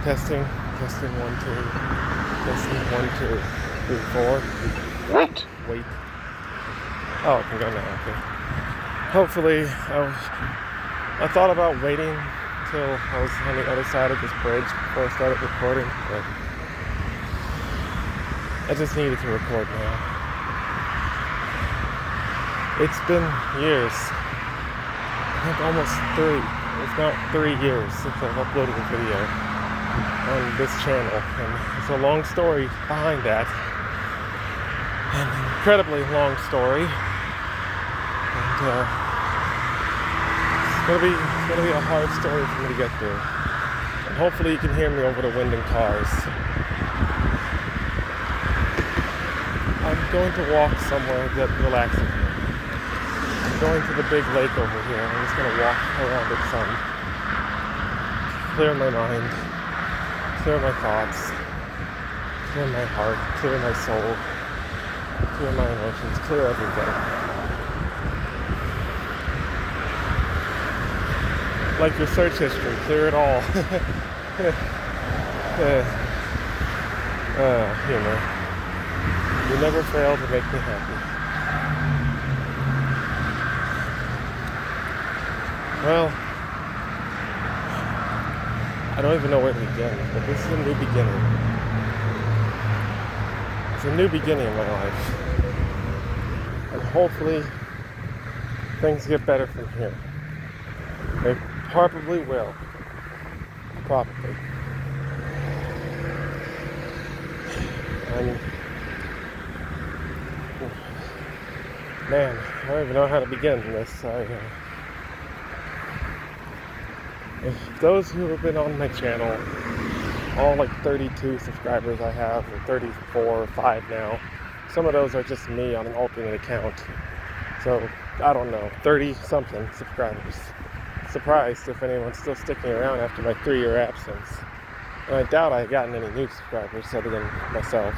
Testing, testing, 1, 2. Testing, 1, 2, 3, 4. Wait. Wait. Oh, I can go now, okay. Hopefully, I thought about waiting till I was on the other side of this bridge before I started recording, but I just needed to record now. It's been years. I think almost 3, if not 3 years since I've uploaded a video on this channel, and it's a long story behind that, an incredibly long story, and it's gonna be a hard story for me to get through, and hopefully you can hear me over the wind and cars. I'm going to walk somewhere that relaxing. I'm going to the big lake over here. I'm just going to walk around it some, clear my mind, clear my thoughts, clear my heart, clear my soul, clear my emotions, clear everything. Like your search history, clear it all. Humor. You never fail to make me happy. Well, I don't even know where to begin, but this is a new beginning. It's a new beginning in my life. And hopefully, things get better from here. They probably will. Probably. And man, I don't even know how to begin this. If those who have been on my channel, all like 32 subscribers I have, or 34 or 5 now, some of those are just me on an alternate account. So, I don't know, 30 something subscribers. Surprised if anyone's still sticking around after my 3-year absence. And I doubt I've gotten any new subscribers other than myself.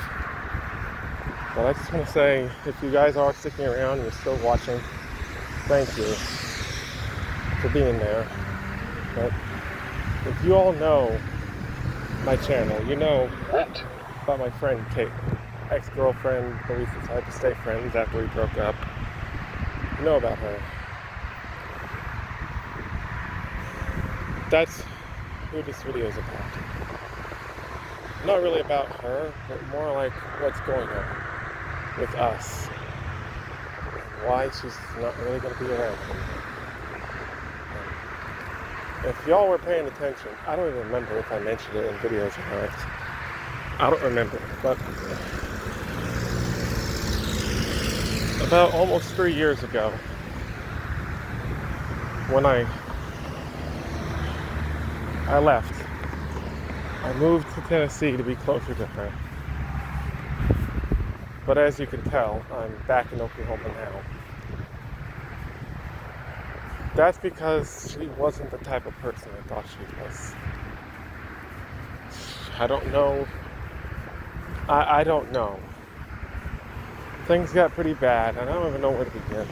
But I just want to say, if you guys are sticking around and you're still watching, thank you for being there. But if you all know my channel, you know about my friend Kate, ex-girlfriend, but we decided to stay friends after we broke up. You know about her. That's who this video is about. Not really about her, but more like what's going on with us, and why she's not really going to be around anymore. If y'all were paying attention, I don't even remember if I mentioned it in videos or not. I don't remember, but about almost 3 years ago, when I left, I moved to Tennessee to be closer to her. But as you can tell, I'm back in Oklahoma now. That's because she wasn't the type of person I thought she was. I don't know. I don't know. Things got pretty bad, and I don't even know where to begin.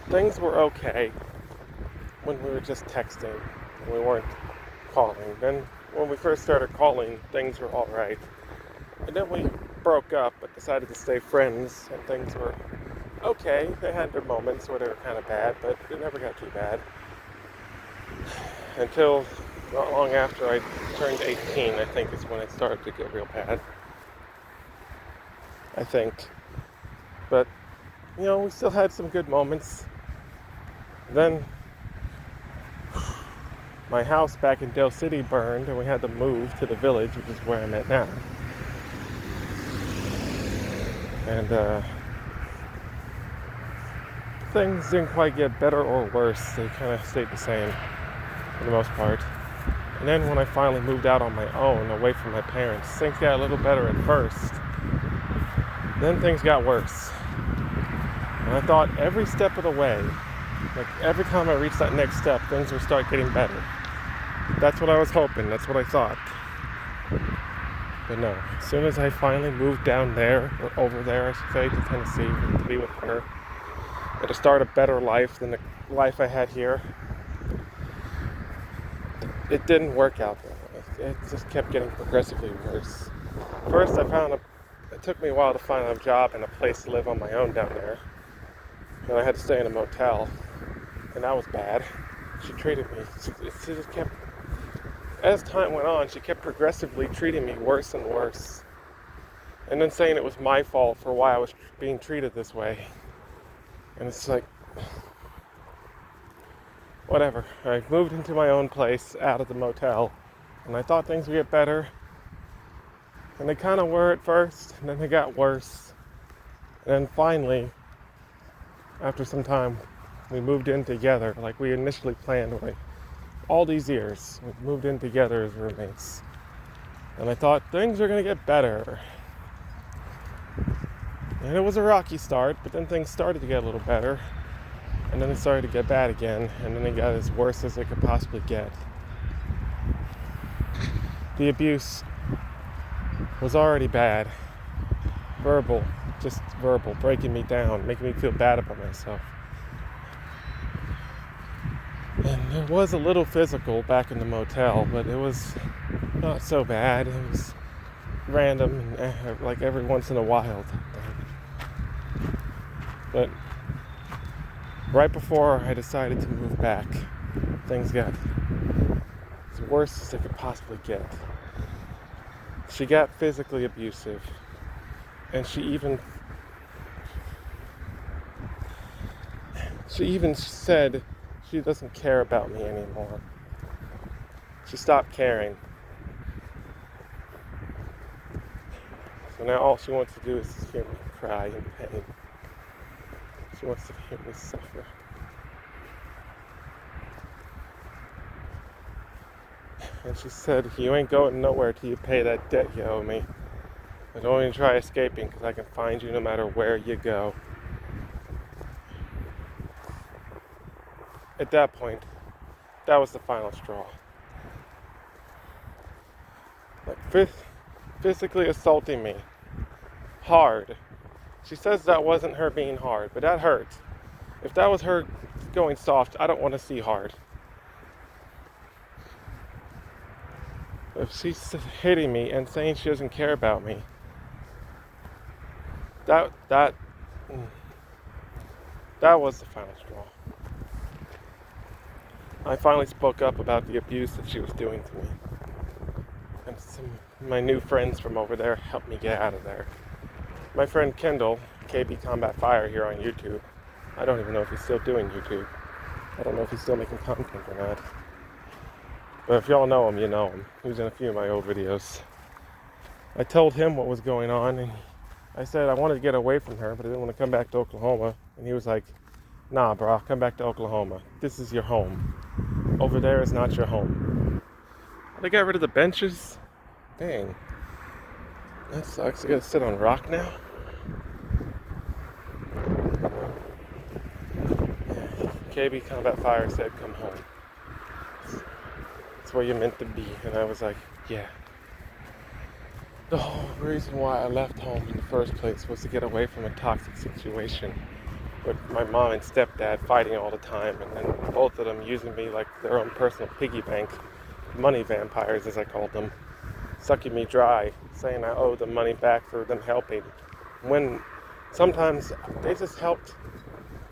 Things were okay when we were just texting, and we weren't calling. Then when we first started calling, things were alright. And then we broke up, but decided to stay friends, and things were okay. They had their moments where they were kind of bad, but it never got too bad. Until not long after I turned 18, I think is when it started to get real bad. I think. But, you know, we still had some good moments. Then my house back in Dale City burned, and we had to move to the village, which is where I'm at now. And things didn't quite get better or worse. They kind of stayed the same for the most part. And then when I finally moved out on my own, away from my parents, things got a little better at first. Then things got worse. And I thought every step of the way, like every time I reached that next step, things would start getting better. That's what I was hoping. That's what I thought. But no, as soon as I finally moved down there, or over there, I should say, to Tennessee to be with her, and to start a better life than the life I had here, it didn't work out that way. It just kept getting progressively worse. First, it took me a while to find a job and a place to live on my own down there. And I had to stay in a motel, and that was bad. She treated me, she just kept, as time went on, she kept progressively treating me worse and worse. And then saying it was my fault for why I was being treated this way. And it's like, whatever. I moved into my own place out of the motel, and I thought things would get better. And they kind of were at first, and then they got worse. And then finally, after some time, we moved in together, like we initially planned. Like all these years, we moved in together as roommates. And I thought things are going to get better. And it was a rocky start, but then things started to get a little better. And then it started to get bad again, and then it got as worse as it could possibly get. The abuse was already bad. Verbal, breaking me down, making me feel bad about myself. And it was a little physical back in the motel, but it was not so bad. It was random, and like every once in a while. But right before I decided to move back, things got as worse as they could possibly get. She got physically abusive, and she even said she doesn't care about me anymore. She stopped caring. So now all she wants to do is hear me cry in pain. She wants to hear me suffer. And she said, you ain't going nowhere till you pay that debt you owe me. But don't even try escaping, because I can find you no matter where you go. At that point, that was the final straw. Like physically assaulting me. Hard. She says that wasn't her being hard, but that hurt. If that was her going soft, I don't want to see hard. If she's hitting me and saying she doesn't care about me, that was the final straw. I finally spoke up about the abuse that she was doing to me. And my new friends from over there helped me get out of there. My friend Kendall, KB Combat Fire here on YouTube. I don't even know if he's still doing YouTube. I don't know if he's still making content or not. But if y'all know him, you know him. He was in a few of my old videos. I told him what was going on, and I said I wanted to get away from her, but I didn't want to come back to Oklahoma. And he was like, nah, bro, come back to Oklahoma. This is your home. Over there is not your home. They got rid of the benches? Dang. That sucks. I gotta sit on rock now? KB Combat Fire said, come home. It's where you're meant to be. And I was like, yeah. The whole reason why I left home in the first place was to get away from a toxic situation with my mom and stepdad fighting all the time, and then both of them using me like their own personal piggy bank, money vampires as I called them, sucking me dry, saying I owe them money back for them helping, when sometimes they just helped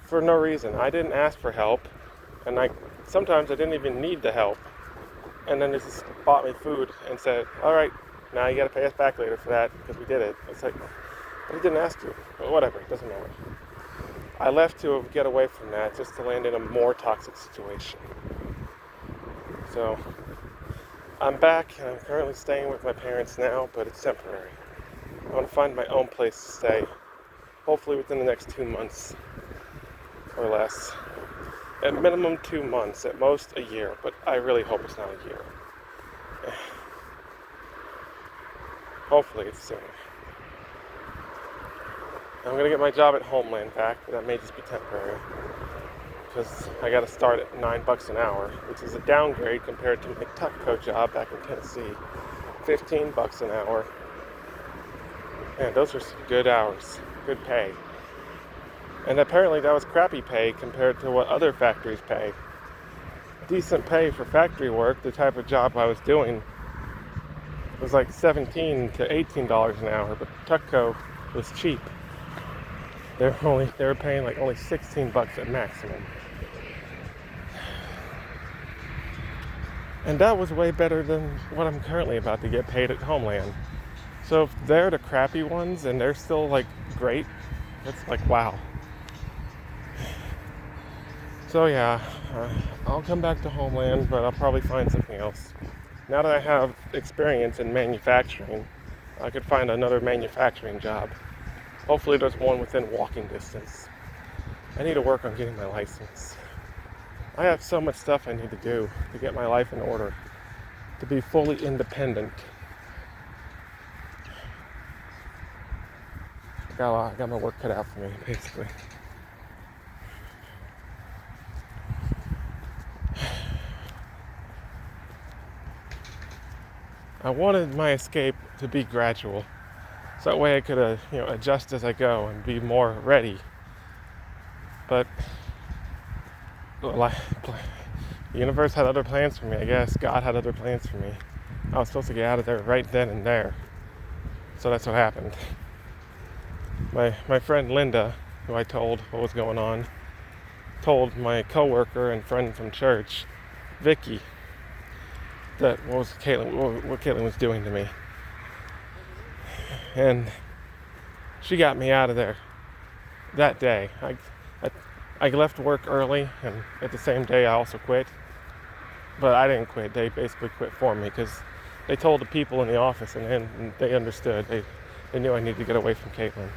for no reason. I didn't ask for help, and sometimes I didn't even need the help, and then they just bought me food and said, all right, now you gotta pay us back later for that because we did it. It's like, but I didn't ask you. But whatever, it doesn't matter. I left to get away from that just to land in a more toxic situation. So I'm back, and I'm currently staying with my parents now, but it's temporary. I want to find my own place to stay, hopefully within the next 2 months or less. At minimum 2 months, at most a year, but I really hope it's not a year. Hopefully it's sooner. I'm going to get my job at Homeland back, but that may just be temporary. Because I got to start at $9 an hour, which is a downgrade compared to my Tutco job back in Tennessee. $15 an hour. Man, those are some good hours. Good pay. And apparently that was crappy pay compared to what other factories pay. decent pay for factory work, the type of job I was doing was like $17 to $18 an hour, but Tuckco was cheap. They were paying like only $16 at maximum. And that was way better than what I'm currently about to get paid at Homeland. So if they're the crappy ones and they're still like great, it's like wow. So yeah, I'll come back to Homeland, but I'll probably find something else. Now that I have experience in manufacturing, I could find another manufacturing job. Hopefully there's one within walking distance. I need to work on getting my license. I have so much stuff I need to do to get my life in order, to be fully independent. I got my work cut out for me, basically. I wanted my escape to be gradual, so that way I could adjust as I go and be more ready. But the universe had other plans for me, I guess. God had other plans for me. I was supposed to get out of there right then and there. So that's what happened. My friend Linda, who I told what was going on, told my coworker and friend from church, Vicky, that what Caitlin was doing to me. And she got me out of there that day. I left work early, and at the same day I also quit. But I didn't quit. They basically quit for me because they told the people in the office, and they understood. They knew I needed to get away from Caitlin.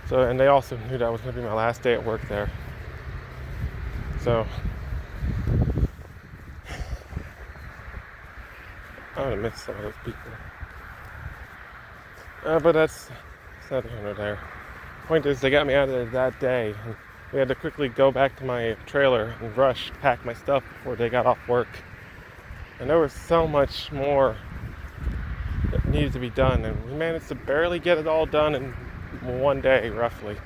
So, and they also knew that was going to be my last day at work there. So I would have missed some of those people. But that's neither here nor there. Point is, they got me out of there that day, and we had to quickly go back to my trailer and rush, pack my stuff before they got off work. And there was so much more that needed to be done, and we managed to barely get it all done in one day, roughly.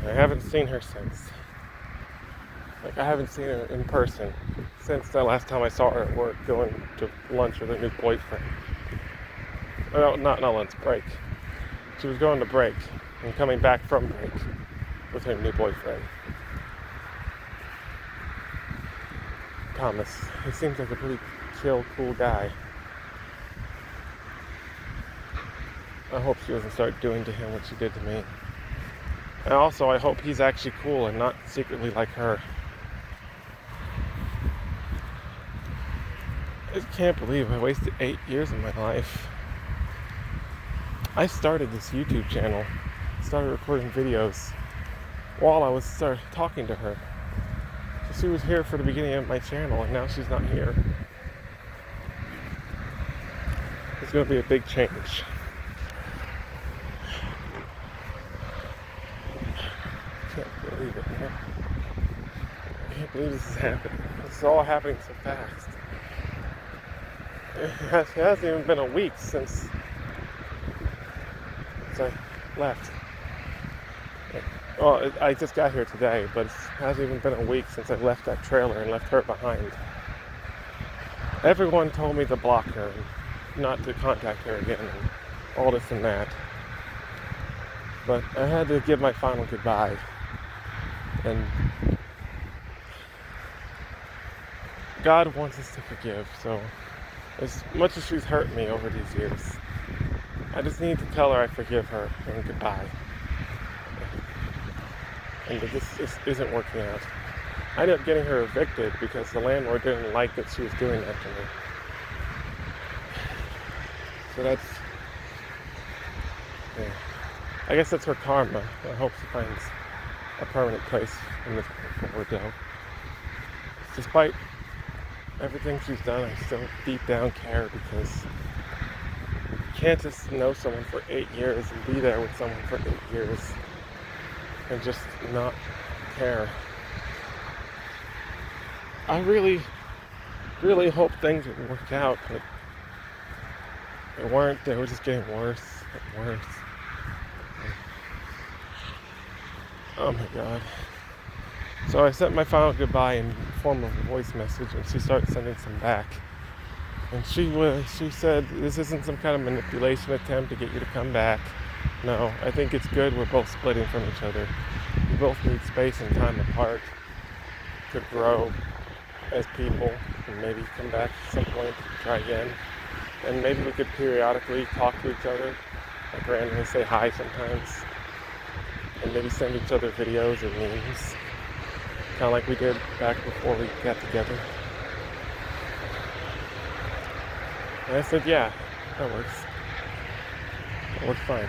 And I haven't seen her since. Like, I haven't seen her in person since the last time I saw her at work going to lunch with her new boyfriend. No, not lunch, break. She was going to break and coming back from break with her new boyfriend. Thomas. He seems like a pretty chill, cool guy. I hope she doesn't start doing to him what she did to me. And also, I hope he's actually cool and not secretly like her. I just can't believe I wasted 8 years of my life. I started this YouTube channel, started recording videos while I was talking to her. So she was here for the beginning of my channel, and now she's not here. It's going to be a big change. I can't believe it, man. I can't believe this is happening. This is all happening so fast. It hasn't even been a week since I left. Well, I just got here today, but it hasn't even been a week since I left that trailer and left her behind. Everyone told me to block her and not to contact her again and all this and that. But I had to give my final goodbye. And God wants us to forgive, so as much as she's hurt me over these years, I just need to tell her I forgive her and goodbye. And that this isn't working out. I ended up getting her evicted because the landlord didn't like that she was doing that to me. So that's, yeah. I guess that's her karma. I hope she finds a permanent place in this ordeal. Despite everything she's done, I still deep down care, because you can't just know someone for 8 years and be there with someone for 8 years and just not care. I really, really hope things would work out, but they weren't. They were just getting worse and worse. Oh my God. So I sent my final goodbye in form of a voice message, and she started sending some back. And she said, this isn't some kind of manipulation attempt to get you to come back. No, I think it's good we're both splitting from each other. We both need space and time apart to grow as people and maybe come back at some point, try again. And maybe we could periodically talk to each other, like randomly say hi sometimes, and maybe send each other videos or memes, kind of like we did back before we got together. And I said, yeah, that works. That works fine.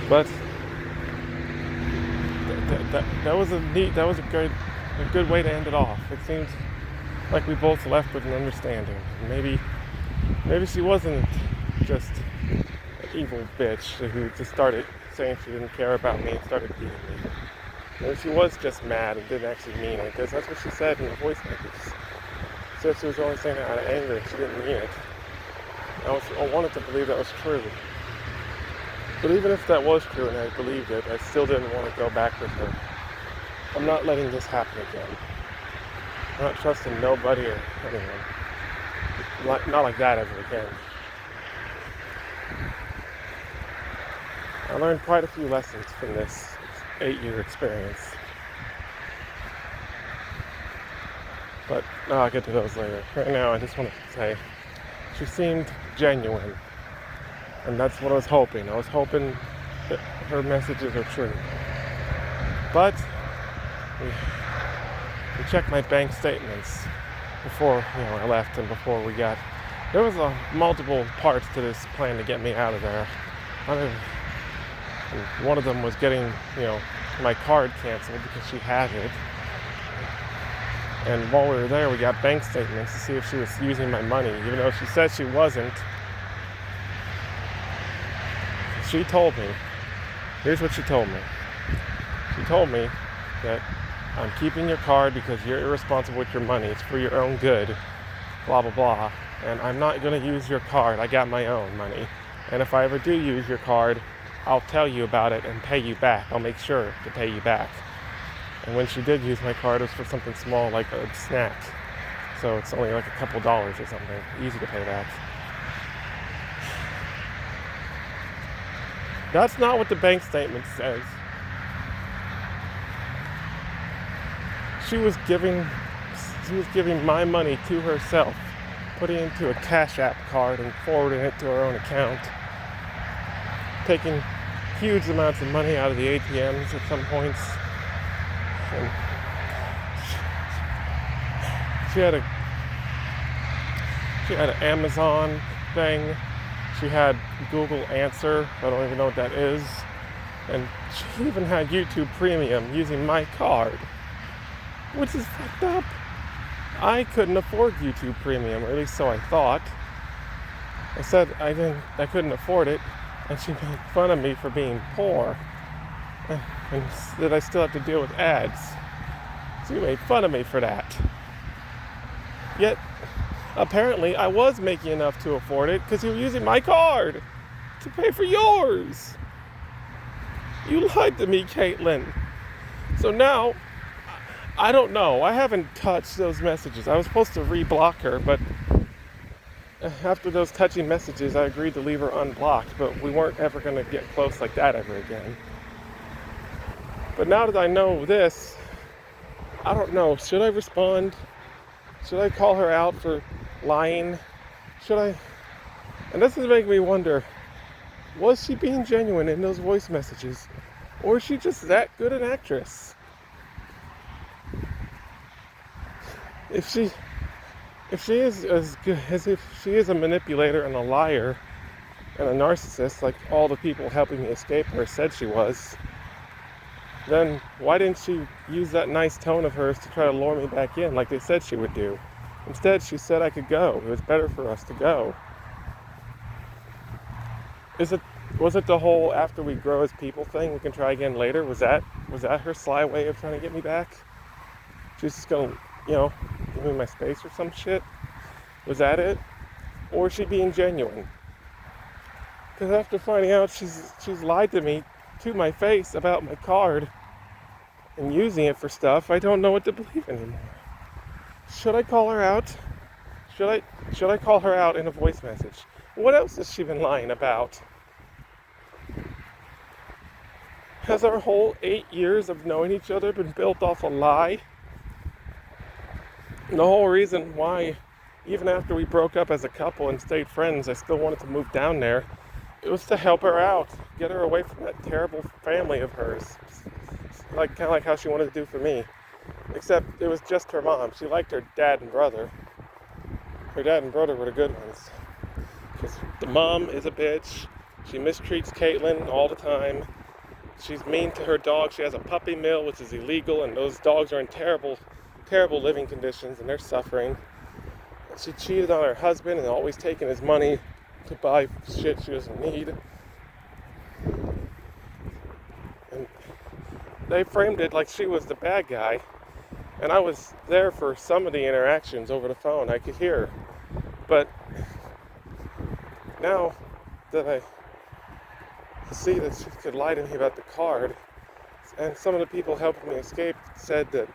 But that was a good way to end it off. It seemed like we both left with an understanding. Maybe she wasn't just an evil bitch who just started saying she didn't care about me and started beating me. Maybe she was just mad and didn't actually mean it, because that's what she said in the voice messages. She said she was only saying it out of anger and she didn't mean it. I wanted to believe that was true. But even if that was true and I believed it, I still didn't want to go back with her. I'm not letting this happen again. I'm not trusting nobody or anyone. Not like that ever again. I learned quite a few lessons from this 8-year experience. But I'll get to those later. Right now, I just want to say, she seemed genuine. And that's what I was hoping. I was hoping that her messages are true. But we checked my bank statements before I left and before we got. There was multiple parts to this plan to get me out of there. One of them was getting my card canceled because she had it. And while we were there, we got bank statements to see if she was using my money, even though she said she wasn't. She told me, here's what she told me. She told me that I'm keeping your card because you're irresponsible with your money. It's for your own good, blah, blah, blah. And I'm not going to use your card. I got my own money. And if I ever do use your card, I'll tell you about it and pay you back. I'll make sure to pay you back. And when she did use my card, it was for something small like a snack. So it's only like a couple dollars or something. Easy to pay back. That's not what the bank statement says. She was giving my money to herself, putting it into a Cash App card and forwarding it to her own account, taking huge amounts of money out of the ATMs at some points. And she had an Amazon thing. She had Google Answer. I don't even know what that is. And she even had YouTube Premium using my card, which is fucked up. I couldn't afford YouTube Premium, or at least so I thought. I said I couldn't afford it, and she made fun of me for being poor, and that I still have to deal with ads. She made fun of me for that. Yet, apparently, I was making enough to afford it because you were using my card to pay for yours. You lied to me, Caitlin. So now, I don't know. I haven't touched those messages. I was supposed to re-block her, but after those touchy messages, I agreed to leave her unblocked, but we weren't ever going to get close like that ever again. But now that I know this, I don't know. Should I respond? Should I call her out for lying? Should I? And this is making me wonder, was she being genuine in those voice messages? Or is she just that good an actress? If she is as good as if she is a manipulator and a liar and a narcissist, like all the people helping me escape her said she was, then why didn't she use that nice tone of hers to try to lure me back in like they said she would do? Instead, she said I could go. It was better for us to go. Was it the whole after we grow as people thing, we can try again later? Was that her sly way of trying to get me back? She's just gonna, give me my space or some shit? Was that it? Or is she being genuine? Because after finding out she's lied to me to my face about my card and using it for stuff, I don't know what to believe anymore. Should I call her out? Should I call her out in a voice message? What else has she been lying about? Has our whole 8 years of knowing each other been built off a lie? And the whole reason why, even after we broke up as a couple and stayed friends, I still wanted to move down there, it was to help her out, get her away from that terrible family of hers. Kind of like how she wanted to do for me. Except it was just her mom. She liked her dad and brother. Her dad and brother were the good ones. Because the mom is a bitch. She mistreats Caitlin all the time. She's mean to her dog. She has a puppy mill, which is illegal, and those dogs are in terrible, terrible living conditions, and they're suffering. She cheated on her husband and always taking his money to buy shit she doesn't need. And they framed it like she was the bad guy. And I was there for some of the interactions over the phone. I could hear. But now that I see that she could lie to me about the card, and some of the people helping me escape said that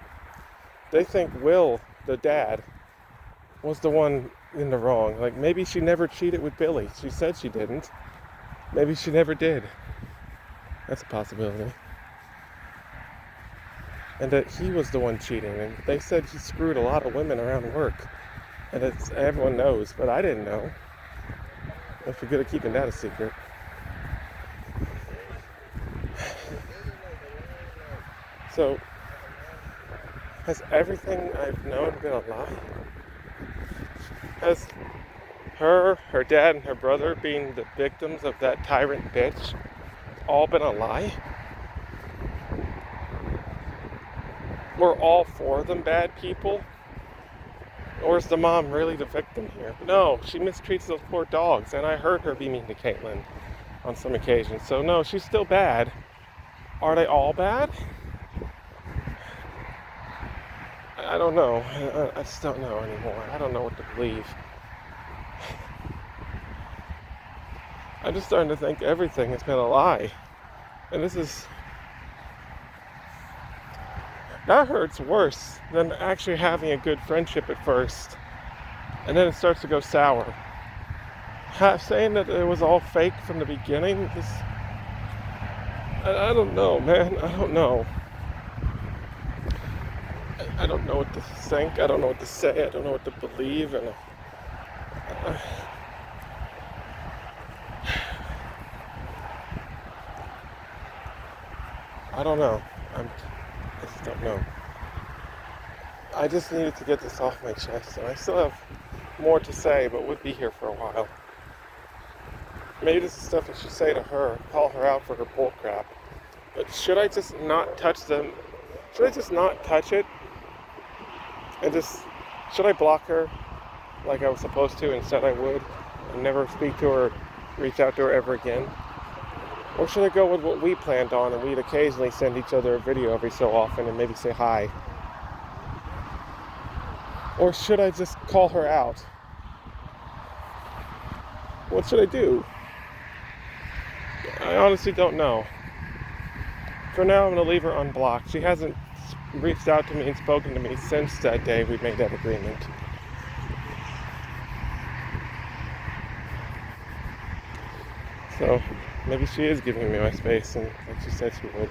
they think Will, the dad, was the one in the wrong. Like, maybe she never cheated with Billy. She said she didn't. Maybe she never did. That's a possibility. And that he was the one cheating. And they said he screwed a lot of women around work. And everyone knows, but I didn't know. If you're good at keeping that a secret. So, has everything I've known been a lie? Has her dad, and her brother being the victims of that tyrant bitch all been a lie? Were all four of them bad people? Or is the mom really the victim here? No, she mistreats those poor dogs, and I heard her be mean to Caitlin on some occasions. So no, she's still bad. Are they all bad? I don't know. I just don't know anymore. I don't know what to believe. I'm just starting to think everything has been a lie. And that hurts worse than actually having a good friendship at first. And then it starts to go sour. Saying that it was all fake from the beginning, I don't know, man. I don't know. I don't know what to think. I don't know what to say. I don't know what to believe. And I don't know. I just don't know. I just needed to get this off my chest, and I still have more to say, but would be here for a while. Maybe this is stuff I should say to her, call her out for her bullcrap. But should I just not touch them? Should I just not touch it? And should I block her like I was supposed to and said I would, and never speak to her, reach out to her ever again? Or should I go with what we planned on, and we'd occasionally send each other a video every so often and maybe say hi? Or should I just call her out? What should I do? I honestly don't know. For now, I'm going to leave her unblocked. She hasn't reached out to me and spoken to me since that day we made that agreement. So, maybe she is giving me my space, and like she said she would.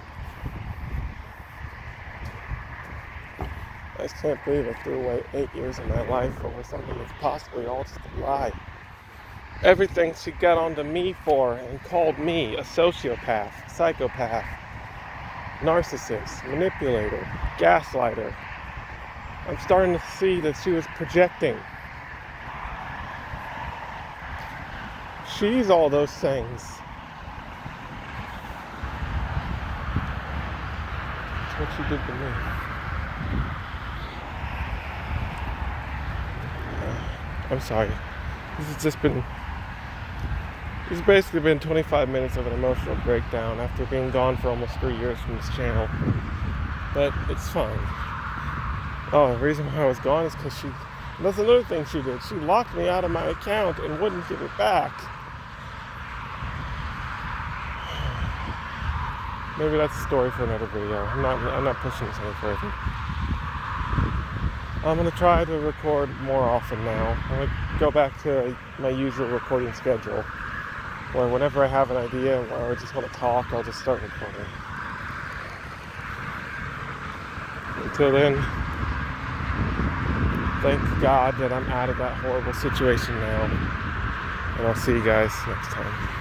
I just can't believe I threw away 8 years of my life over something that's possibly all just a lie. Everything she got onto me for and called me a sociopath, psychopath, narcissist, manipulator, gaslighter. I'm starting to see that she was projecting. She's all those things. That's what she did to me. I'm sorry. This has basically been 25 minutes of an emotional breakdown after being gone for almost 3 years from this channel. But it's fine. Oh, the reason why I was gone is because that's another thing she did. She locked me out of my account and wouldn't give it back. maybe that's a story for another video. I'm not pushing this any further. I'm gonna try to record more often now. I'm gonna go back to my usual recording schedule, where whenever I have an idea or I just want to talk, I'll just start recording. Until then, thank God that I'm out of that horrible situation now. And I'll see you guys next time.